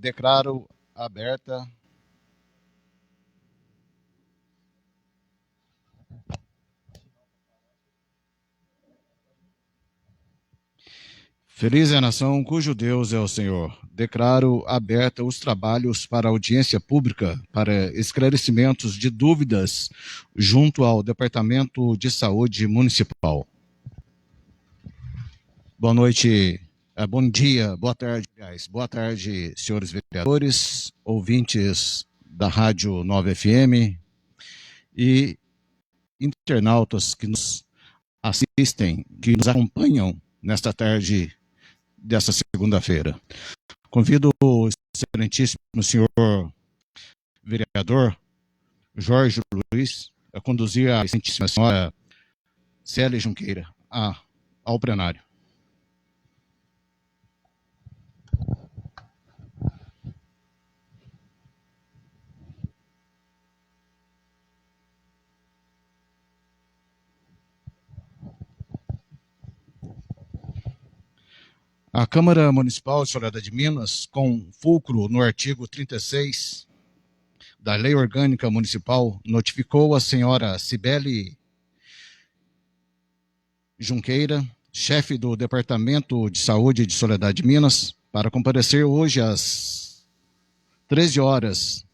Declaro aberta Feliz é a nação cujo Deus é o Senhor. Declaro aberta os trabalhos para audiência pública para esclarecimentos de dúvidas junto ao Departamento de Saúde Municipal. Boa noite, bom dia, boa tarde, senhores vereadores, ouvintes da Rádio 9 FM e internautas que nos assistem, que nos acompanham nesta tarde dessa segunda-feira. Convido o excelentíssimo senhor vereador Jorge Luiz a conduzir a excelentíssima senhora Célia Junqueira ao plenário. A Câmara Municipal de Soledade de Minas, com fulcro no artigo 36 da Lei Orgânica Municipal, notificou a senhora Cibele Junqueira, chefe do Departamento de Saúde de Soledade de Minas, para comparecer hoje às 13 horas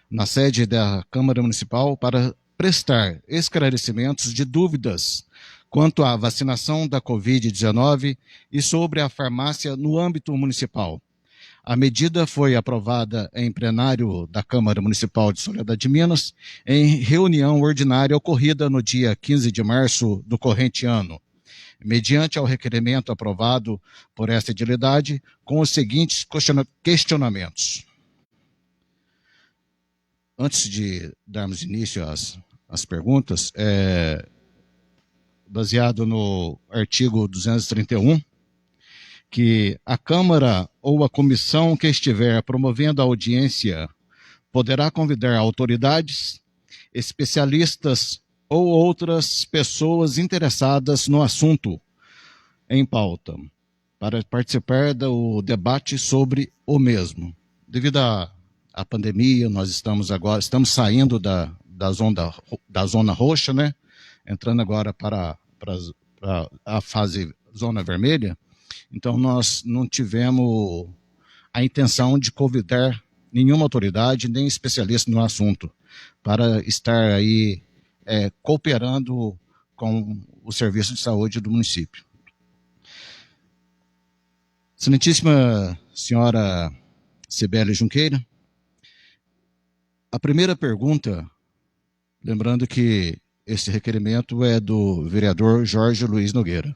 na sede da Câmara Municipal para prestar esclarecimentos de dúvidas quanto à vacinação da Covid-19 e sobre a farmácia no âmbito municipal. A medida foi aprovada em plenário da Câmara Municipal de Soledade de Minas, em reunião ordinária ocorrida no dia 15 de março do corrente ano, mediante ao requerimento aprovado por esta edilidade, com os seguintes questionamentos. Antes de darmos início às perguntas, baseado no artigo 231, que a Câmara ou a comissão que estiver promovendo a audiência poderá convidar autoridades, especialistas ou outras pessoas interessadas no assunto em pauta para participar do debate sobre o mesmo. Devido à pandemia, nós estamos saindo da zona roxa, né? Entrando agora para a fase zona vermelha. Então, nós não tivemos a intenção de convidar nenhuma autoridade, nem especialista no assunto, para estar aí cooperando com o serviço de saúde do município. Excelentíssima senhora Cibele Junqueira, a primeira pergunta, lembrando que esse requerimento é do vereador Jorge Luiz Nogueira.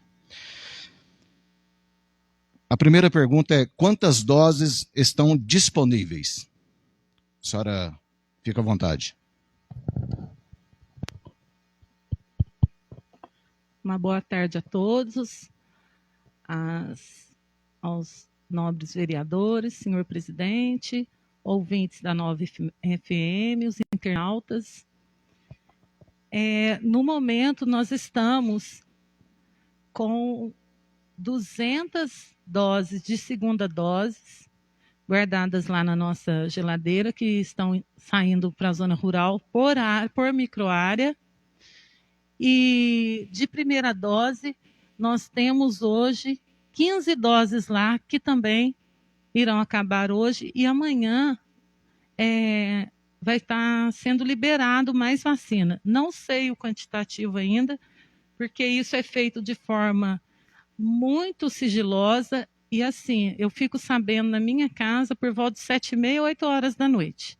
A primeira pergunta é: quantas doses estão disponíveis? A senhora fica à vontade. Uma boa tarde a todos, aos nobres vereadores, senhor presidente, ouvintes da 9 FM, os internautas. No momento, nós estamos com 200 doses de segunda dose guardadas lá na nossa geladeira, que estão saindo para a zona rural por microárea. E de primeira dose, nós temos hoje 15 doses lá, que também irão acabar hoje, e amanhã vai estar sendo liberado mais vacina. Não sei o quantitativo ainda, porque isso é feito de forma muito sigilosa, e assim, eu fico sabendo na minha casa por volta de 7h30, 8 horas da noite.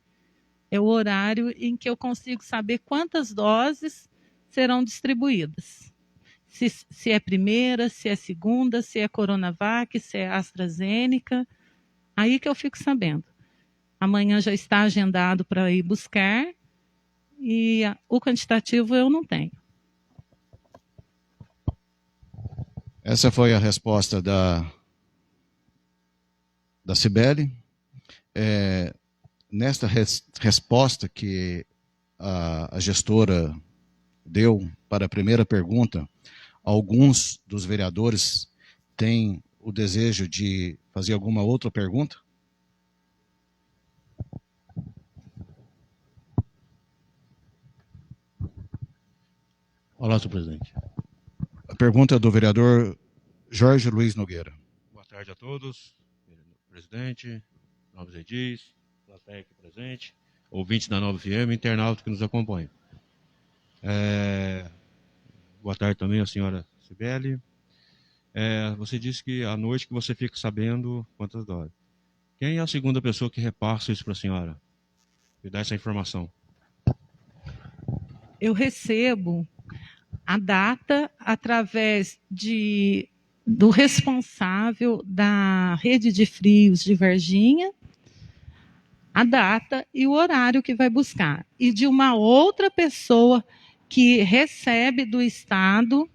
É o horário em que eu consigo saber quantas doses serão distribuídas. Se é primeira, se é segunda, se é Coronavac, se é AstraZeneca, aí que eu fico sabendo. Amanhã já está agendado para ir buscar, e o quantitativo eu não tenho. Essa foi a resposta da Cibele. Nesta resposta que a gestora deu para a primeira pergunta, alguns dos vereadores têm o desejo de fazer alguma outra pergunta? Olá, senhor presidente. A pergunta é do vereador Jorge Luiz Nogueira. Boa tarde a todos, presidente, novos edis, plateia aqui presente, ouvintes da Nova FM, internautas que nos acompanham. Boa tarde também à senhora Cibele. Você disse que à noite que você fica sabendo quantas doses. Quem é a segunda pessoa que repassa isso para a senhora? E dá essa informação? Eu recebo a data através do responsável da rede de frios de Varginha, a data e o horário que vai buscar. E de uma outra pessoa que recebe do Estado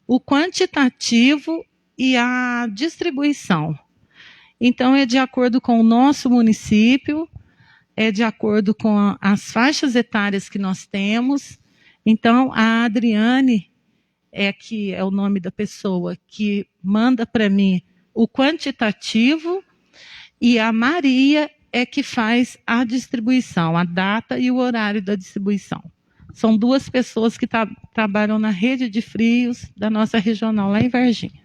o quantitativo e a distribuição. Então, é de acordo com o nosso município, é de acordo com as faixas etárias que nós temos. Então, a Adriane, que é o nome da pessoa que manda para mim o quantitativo, e a Maria é que faz a distribuição, a data e o horário da distribuição. São duas pessoas que trabalham na rede de frios da nossa regional lá em Varginha.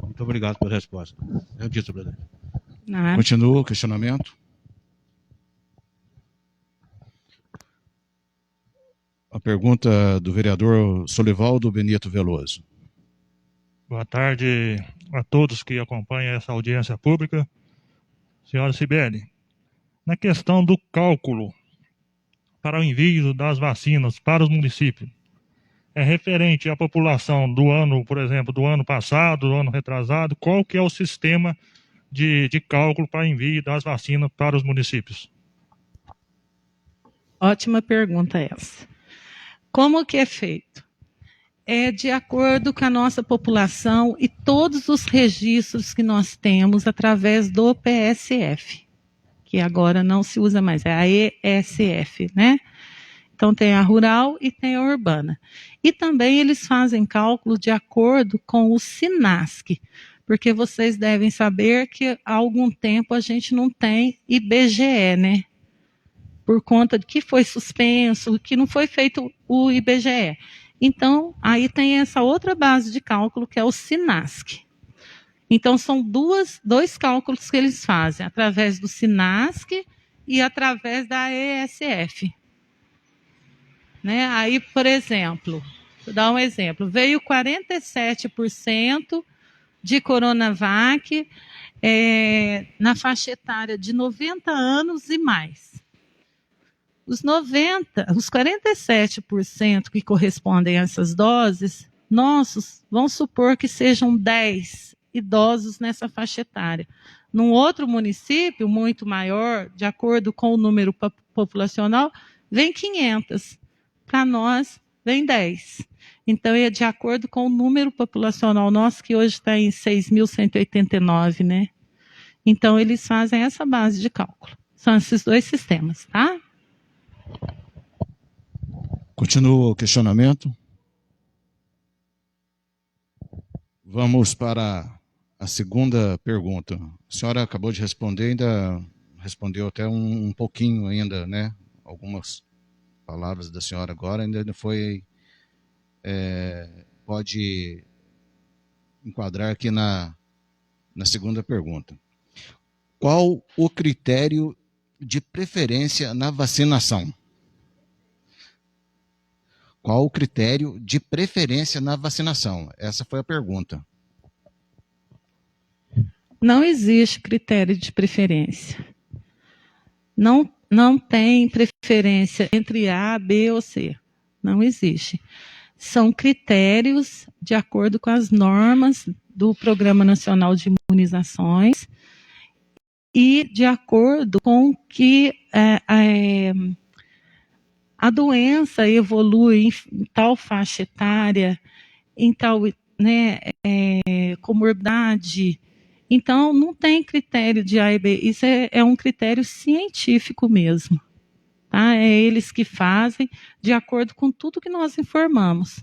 Muito obrigado pela resposta. Eu disse, presidente. Continua o questionamento. A pergunta do vereador Solivaldo Benito Veloso. Boa tarde a todos que acompanham essa audiência pública. Senhora Cibele, na questão do cálculo para o envio das vacinas para os municípios, é referente à população do ano, por exemplo, do ano passado, do ano retrasado, qual que é o sistema de cálculo para envio das vacinas para os municípios? Ótima pergunta essa. Como que é feito? É de acordo com a nossa população e todos os registros que nós temos através do PSF, que agora não se usa mais, é a ESF, né? Então tem a rural e tem a urbana. E também eles fazem cálculo de acordo com o SINASC, porque vocês devem saber que há algum tempo a gente não tem IBGE, né? Por conta de que foi suspenso, que não foi feito o IBGE. Então, aí tem essa outra base de cálculo, que é o SINASC. Então, são dois cálculos que eles fazem, através do SINASC e através da ESF. Né? Aí, por exemplo, vou dar um exemplo, veio 47% de Coronavac na faixa etária de 90 anos e mais. Os 47% que correspondem a essas doses, vamos supor que sejam 10 idosos nessa faixa etária. Num outro município, muito maior, de acordo com o número populacional, vem 500. Para nós, vem 10. Então, é de acordo com o número populacional nosso, que hoje está em 6.189, né? Então, eles fazem essa base de cálculo. São esses dois sistemas, tá? Continua o questionamento. Vamos para a segunda pergunta. A senhora acabou de responder, ainda respondeu até um pouquinho ainda, né? Algumas palavras da senhora agora, ainda não foi... pode enquadrar aqui na segunda pergunta. Qual o critério de preferência na vacinação? Qual o critério de preferência na vacinação? Essa foi a pergunta. Não existe critério de preferência. Não tem preferência entre A, B ou C. Não existe. São critérios de acordo com as normas do Programa Nacional de Imunizações e de acordo com que a doença evolui em tal faixa etária, em tal comorbidade. Então, não tem critério de A e B. Isso é um critério científico mesmo. Tá? É eles que fazem de acordo com tudo que nós informamos.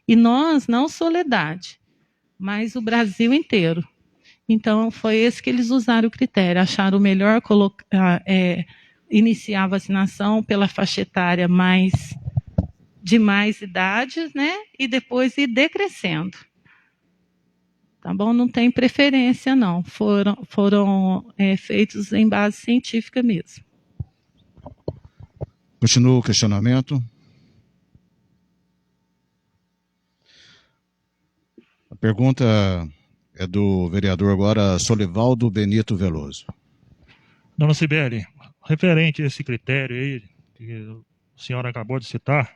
E nós, não Soledade, mas o Brasil inteiro. Então, foi esse que eles usaram o critério. Acharam melhor iniciar a vacinação pela faixa etária mais de mais idades, né? E depois ir decrescendo. Tá bom? Não tem preferência, não. Foram feitos em base científica mesmo. Continua o questionamento. A pergunta é do vereador agora Solivaldo Benito Veloso. Dona Cibele, referente a esse critério aí que a senhora acabou de citar,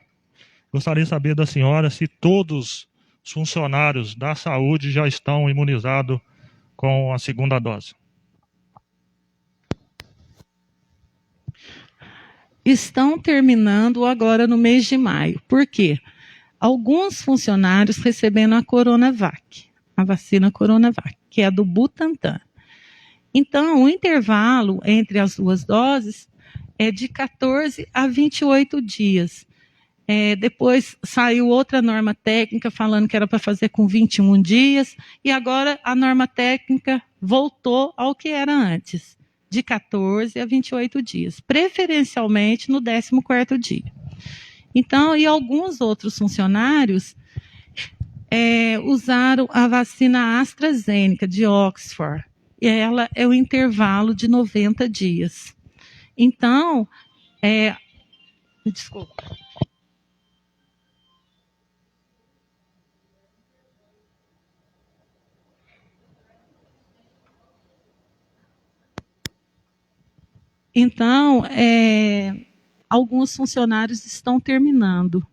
gostaria de saber da senhora se todos os funcionários da saúde já estão imunizados com a segunda dose. Estão terminando agora no mês de maio. Por quê? Alguns funcionários recebendo a Coronavac, a vacina Coronavac, que é do Butantan. Então, o intervalo entre as duas doses é de 14 a 28 dias. Depois saiu outra norma técnica falando que era para fazer com 21 dias, e agora a norma técnica voltou ao que era antes, de 14 a 28 dias, preferencialmente no 14º dia. Então, e alguns outros funcionários usaram a vacina AstraZeneca de Oxford, e ela é o intervalo de 90 dias. Então, desculpa. Então, alguns funcionários estão terminando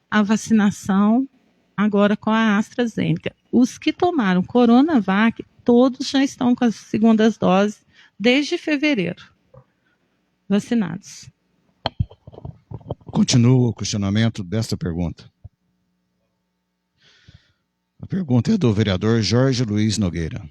a vacinação agora com a AstraZeneca. Os que tomaram Coronavac, todos já estão com as segundas doses desde fevereiro, vacinados. Continua o questionamento desta pergunta. A pergunta é do vereador Jorge Luiz Nogueira.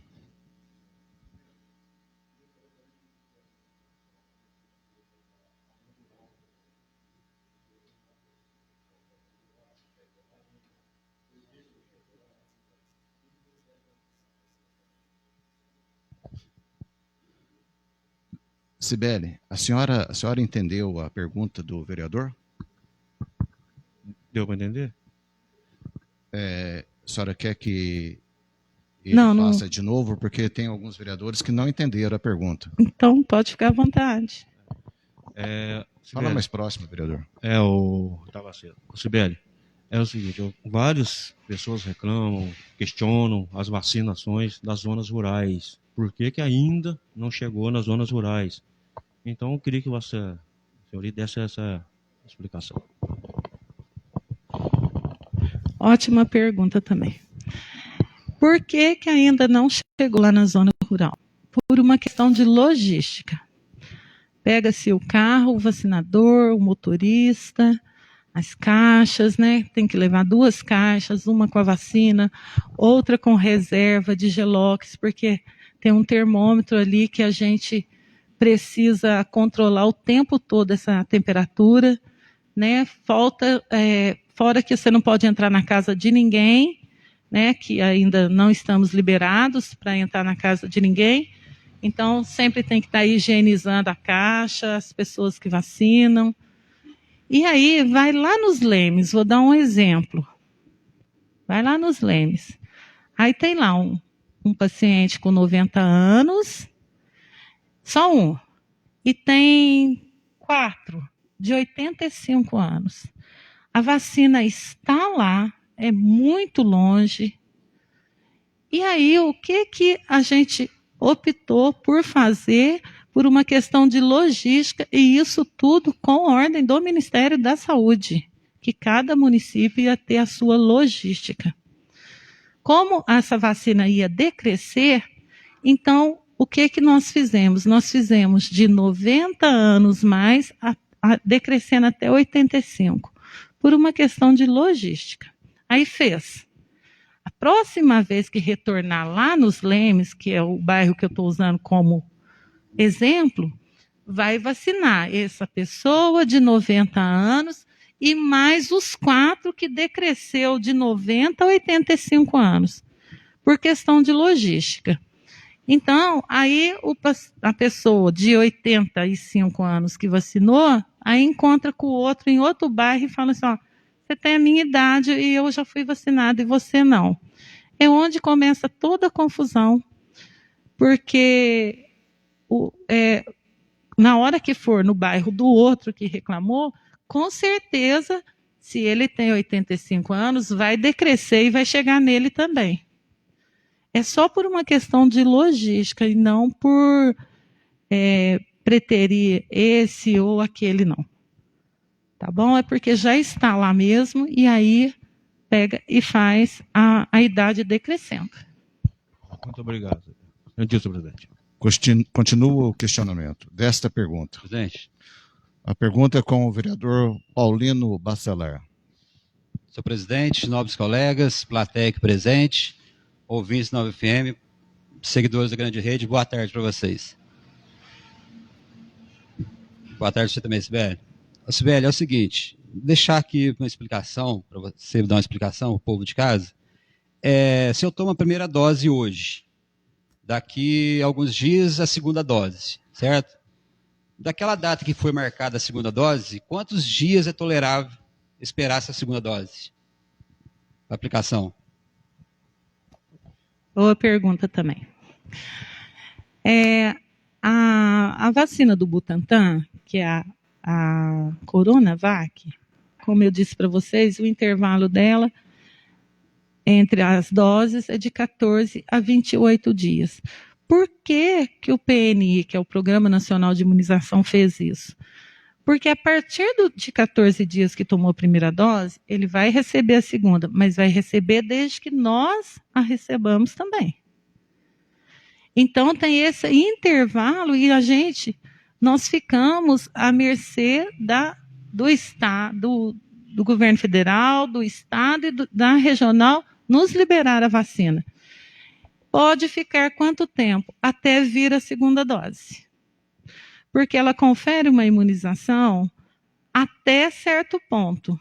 Cibele, a senhora entendeu a pergunta do vereador? Deu para entender? A senhora quer que ele Não. faça de novo, porque tem alguns vereadores que não entenderam a pergunta. Então, pode ficar à vontade. Fala mais próximo, vereador. Estava cedo. Cibele, é o seguinte, várias pessoas reclamam, questionam as vacinações das zonas rurais. Por que ainda não chegou nas zonas rurais? Então, eu queria que você, senhorita, desse essa explicação. Ótima pergunta também. Por que ainda não chegou lá na zona rural? Por uma questão de logística. Pega-se o carro, o vacinador, o motorista, as caixas, né? Tem que levar 2 caixas, uma com a vacina, outra com reserva de Gelox, porque tem um termômetro ali que a gente precisa controlar o tempo todo essa temperatura, né? Fora que você não pode entrar na casa de ninguém, né? Que ainda não estamos liberados para entrar na casa de ninguém. Então, sempre tem que estar higienizando a caixa, as pessoas que vacinam. E aí, vai lá nos Lemes, vou dar um exemplo. Vai lá nos Lemes. Aí tem lá um paciente com 90 anos, só um. E tem 4 de 85 anos. A vacina está lá, é muito longe. E aí, o que a gente optou por fazer por uma questão de logística, e isso tudo com ordem do Ministério da Saúde, que cada município ia ter a sua logística. Como essa vacina ia decrescer, então, o que nós fizemos? Nós fizemos de 90 anos mais, decrescendo até 85, por uma questão de logística. Aí fez. A próxima vez que retornar lá nos Lemes, que é o bairro que eu estou usando como exemplo, vai vacinar essa pessoa de 90 anos e mais os 4 que decresceu de 90 a 85 anos, por questão de logística. Então, aí a pessoa de 85 anos que vacinou, aí encontra com o outro em outro bairro e fala assim, ó, você tem a minha idade e eu já fui vacinado e você não. É onde começa toda a confusão, porque na hora que for no bairro do outro que reclamou, com certeza, se ele tem 85 anos, vai decrescer e vai chegar nele também. É só por uma questão de logística e não por preterir esse ou aquele, não. Tá bom? É porque já está lá mesmo e aí pega e faz a idade decrescendo. Muito obrigado. Senhor presidente. Continua o questionamento desta pergunta. Presidente. A pergunta é com o vereador Paulino Bacelar. Senhor presidente, nobres colegas, plateia aqui presente, ouvintes da 9FM, seguidores da grande rede, boa tarde para vocês. Boa tarde para você também, Sibeli. Sibeli, é o seguinte, deixar aqui uma explicação, para você dar uma explicação ao povo de casa. Se eu tomo a primeira dose hoje, daqui a alguns dias a segunda dose, certo? Daquela data que foi marcada a segunda dose, quantos dias é tolerável esperar essa segunda dose? A aplicação. Boa pergunta também. A vacina do Butantan, que é a Coronavac, como eu disse para vocês, o intervalo dela entre as doses é de 14 a 28 dias. Por que o PNI, que é o Programa Nacional de Imunização, fez isso? Porque a partir de 14 dias que tomou a primeira dose, ele vai receber a segunda, mas vai receber desde que nós a recebamos também. Então, tem esse intervalo e nós ficamos à mercê do Estado, do governo federal, do Estado e da regional nos liberar a vacina. Pode ficar quanto tempo? Até vir a segunda dose. Porque ela confere uma imunização até certo ponto.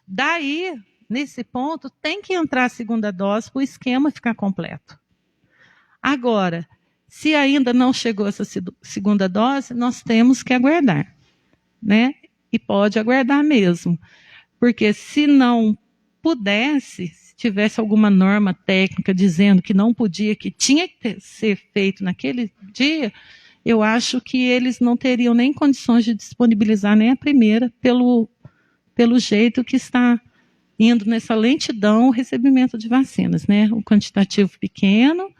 Daí, nesse ponto, tem que entrar a segunda dose para o esquema ficar completo. Agora, se ainda não chegou essa segunda dose, nós temos que aguardar, né? E pode aguardar mesmo. Porque se não pudesse, se tivesse alguma norma técnica dizendo que não podia, que tinha que ser feito naquele dia, eu acho que eles não teriam nem condições de disponibilizar nem a primeira, pelo jeito que está indo nessa lentidão o recebimento de vacinas, né? O quantitativo pequeno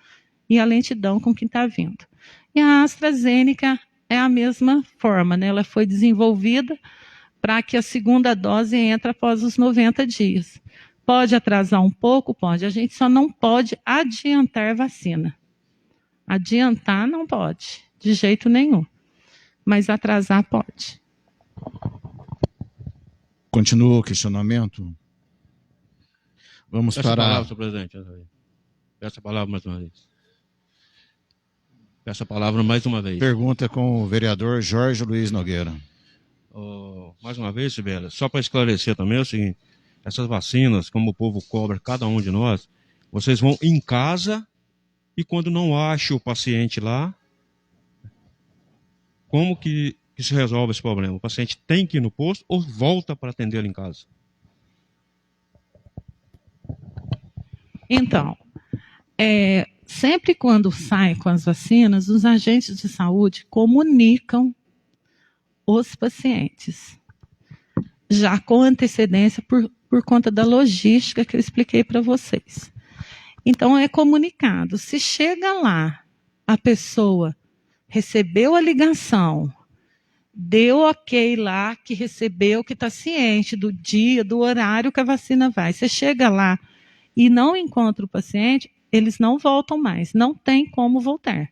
e a lentidão com que está vindo. E a AstraZeneca é a mesma forma, né? Ela foi desenvolvida para que a segunda dose entre após os 90 dias. Pode atrasar um pouco? Pode. A gente só não pode adiantar vacina. Adiantar não pode, de jeito nenhum. Mas atrasar pode. Continua o questionamento. Vamos Peço para... a palavra, senhor presidente. Peço a palavra mais uma vez. Peço a palavra mais uma vez. Pergunta com o vereador Jorge Luiz Nogueira. Mais uma vez, Sibeli, só para esclarecer também é o seguinte, essas vacinas, como o povo cobra cada um de nós, vocês vão em casa e quando não acha o paciente lá, como que se resolve esse problema? O paciente tem que ir no posto ou volta para atendê-lo em casa? Então, sempre quando saem com as vacinas, os agentes de saúde comunicam os pacientes, já com antecedência por conta da logística que eu expliquei para vocês. Então, é comunicado. Se chega lá, a pessoa recebeu a ligação, deu ok lá, que recebeu, que está ciente do dia, do horário que a vacina vai. Você chega lá e não encontra o paciente, eles não voltam mais, não tem como voltar.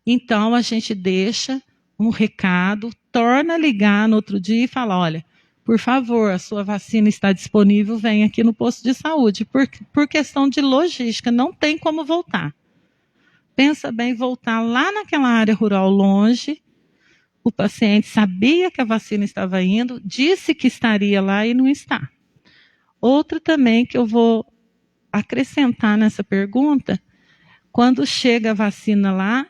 Então, a gente deixa um recado, torna a ligar no outro dia e fala, olha, por favor, a sua vacina está disponível, vem aqui no posto de saúde. Por questão de logística, não tem como voltar. Pensa bem, voltar lá naquela área rural longe, o paciente sabia que a vacina estava indo, disse que estaria lá e não está. Outra também que eu vou acrescentar nessa pergunta, quando chega a vacina lá,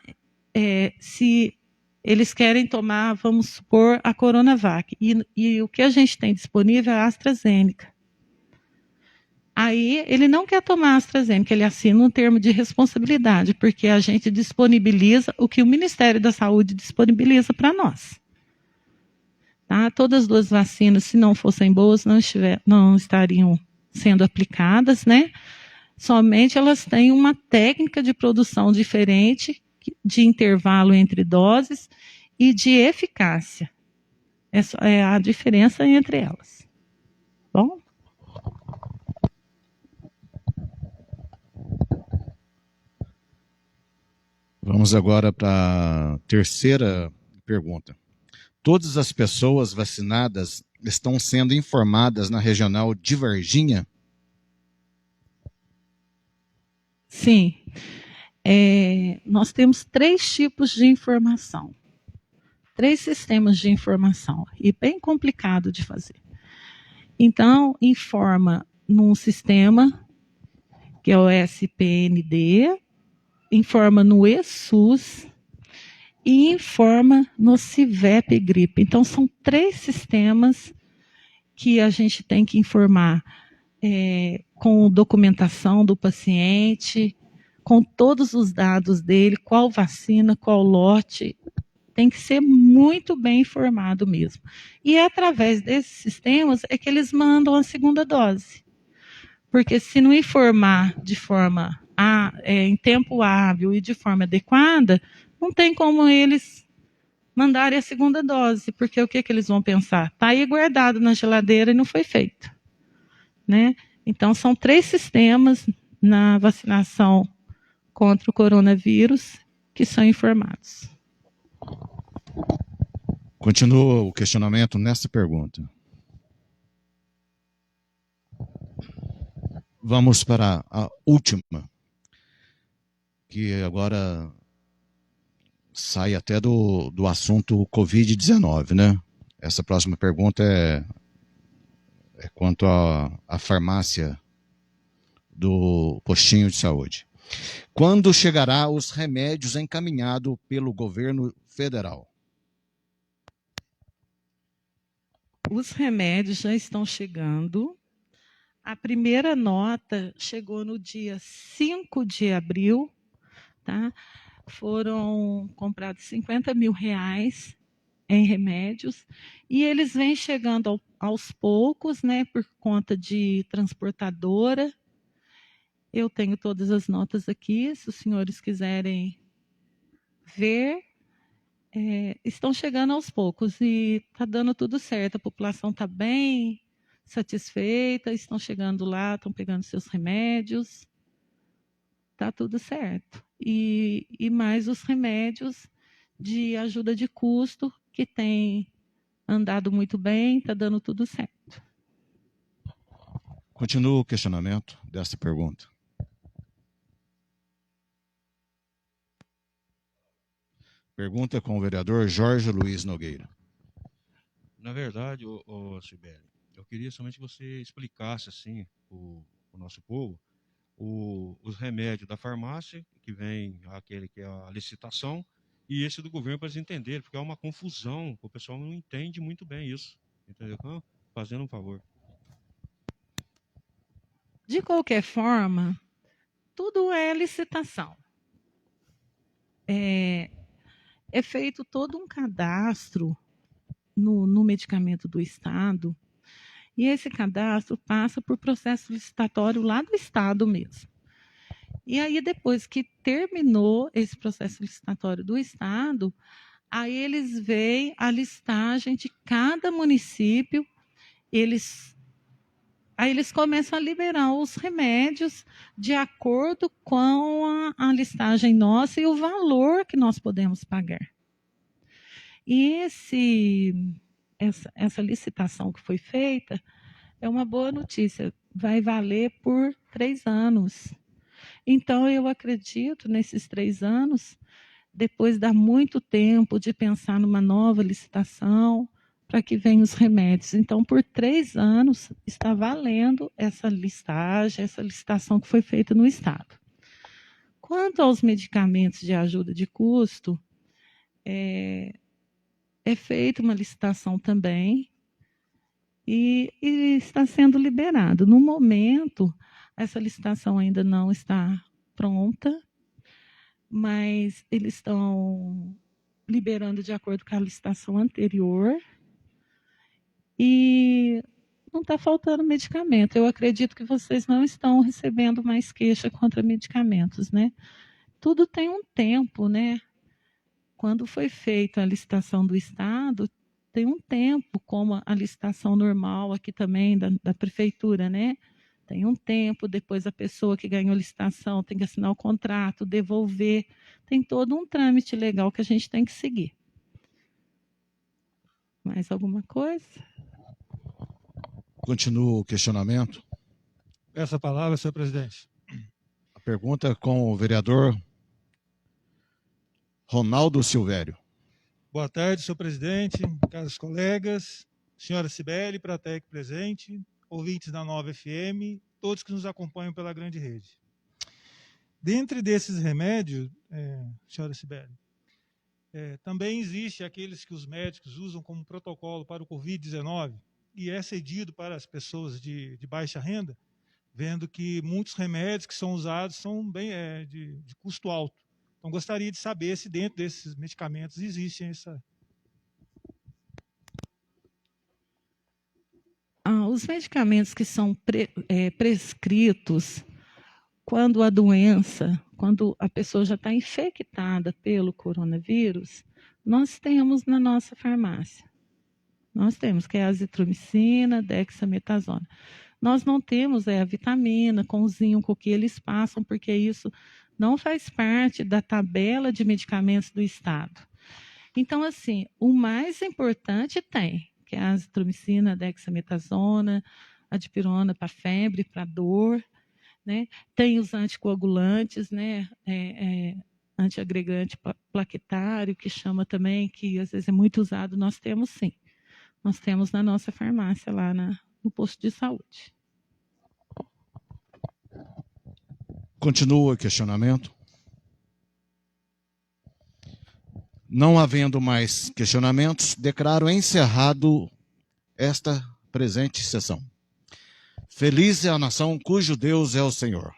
se eles querem tomar, vamos supor, a Coronavac. E o que a gente tem disponível é a AstraZeneca. Aí ele não quer tomar a AstraZeneca, ele assina um termo de responsabilidade, porque a gente disponibiliza o que o Ministério da Saúde disponibiliza para nós. Tá? Todas as duas vacinas, se não fossem boas, não estariam sendo aplicadas, né? Somente elas têm uma técnica de produção diferente, de intervalo entre doses e de eficácia. Essa é a diferença entre elas. Bom? Vamos agora para a terceira pergunta. Todas as pessoas vacinadas estão sendo informadas na regional de Varginha? Sim. Nós temos 3 tipos de informação. 3 sistemas de informação. E bem complicado de fazer. Então, informa num sistema, que é o SPND, informa no eSUS e informa no CIVEP Gripe. Então, são 3 sistemas que a gente tem que informar com documentação do paciente, com todos os dados dele, qual vacina, qual lote, tem que ser muito bem informado mesmo. E é através desses sistemas é que eles mandam a segunda dose. Porque se não informar de forma em tempo hábil e de forma adequada, não tem como eles mandarem a segunda dose, porque o que eles vão pensar? Está aí guardado na geladeira e não foi feito. Né? Então, são 3 sistemas na vacinação contra o coronavírus que são informados. Continua o questionamento nessa pergunta. Vamos para a última, que agora sai até do assunto Covid-19, né? Essa próxima pergunta é quanto à farmácia do postinho de saúde. Quando chegará os remédios encaminhados pelo governo federal? Os remédios já estão chegando. A primeira nota chegou no dia 5 de abril, tá? Foram comprados 50 mil reais em remédios e eles vêm chegando aos poucos, né, por conta de transportadora. Eu tenho todas as notas aqui, se os senhores quiserem ver. Estão chegando aos poucos e está dando tudo certo. A população está bem satisfeita, estão chegando lá, estão pegando seus remédios. Está tudo certo. E mais os remédios de ajuda de custo, que tem andado muito bem, está dando tudo certo. Continua o questionamento dessa pergunta. Pergunta com o vereador Jorge Luiz Nogueira. Na verdade, Sibeli, eu queria somente que você explicasse assim o nosso povo os remédios da farmácia, que vem aquele que é a licitação, e esse do governo para eles entenderem, porque é uma confusão, o pessoal não entende muito bem isso. Entendeu? Então, fazendo um favor. De qualquer forma, tudo é licitação. É feito todo um cadastro no medicamento do Estado, e esse cadastro passa por processo licitatório lá do Estado mesmo. E aí, depois que terminou esse processo licitatório do Estado, aí eles veem a listagem de cada município, aí eles começam a liberar os remédios de acordo com a listagem nossa e o valor que nós podemos pagar. E essa licitação que foi feita é uma boa notícia, vai valer por 3 anos. Então, eu acredito, nesses 3 anos, depois dá muito tempo de pensar numa nova licitação para que venham os remédios. Então, por 3 anos, está valendo essa listagem, essa licitação que foi feita no Estado. Quanto aos medicamentos de ajuda de custo, é feita uma licitação também e está sendo liberado. No momento, essa licitação ainda não está pronta, mas eles estão liberando de acordo com a licitação anterior e não está faltando medicamento. Eu acredito que vocês não estão recebendo mais queixa contra medicamentos, né? Tudo tem um tempo, né? Quando foi feita a licitação do Estado, tem um tempo, como a licitação normal aqui também da prefeitura, né? Tem um tempo, depois a pessoa que ganhou a licitação tem que assinar o contrato, devolver. Tem todo um trâmite legal que a gente tem que seguir. Mais alguma coisa? Continua o questionamento. Peço a palavra, senhor presidente. A pergunta é com o vereador Ronaldo Silvério. Boa tarde, senhor presidente, caros colegas, senhora Cibele, Pratec presente, ouvintes da Nova FM, todos que nos acompanham pela grande rede. Dentre desses remédios, senhora Cibele, também existe aqueles que os médicos usam como protocolo para o Covid-19 e é cedido para as pessoas de baixa renda, vendo que muitos remédios que são usados são bem de custo alto. Então, gostaria de saber se dentro desses medicamentos existe essa... Os medicamentos que são prescritos quando a doença, quando a pessoa já está infectada pelo coronavírus, nós temos na nossa farmácia. Nós temos, que é a azitromicina, dexametasona. Nós não temos a vitamina com o zinco que eles passam, porque isso não faz parte da tabela de medicamentos do Estado. Então, assim, o mais importante tem, que é a azitromicina, a dexametasona, a dipirona para febre, para dor, né? Tem os anticoagulantes, né? Antiagregante plaquetário, que chama também, que às vezes é muito usado, nós temos sim. Nós temos na nossa farmácia, lá no posto de saúde. Continua o questionamento. Não havendo mais questionamentos, declaro encerrado esta presente sessão. Feliz é a nação cujo Deus é o Senhor.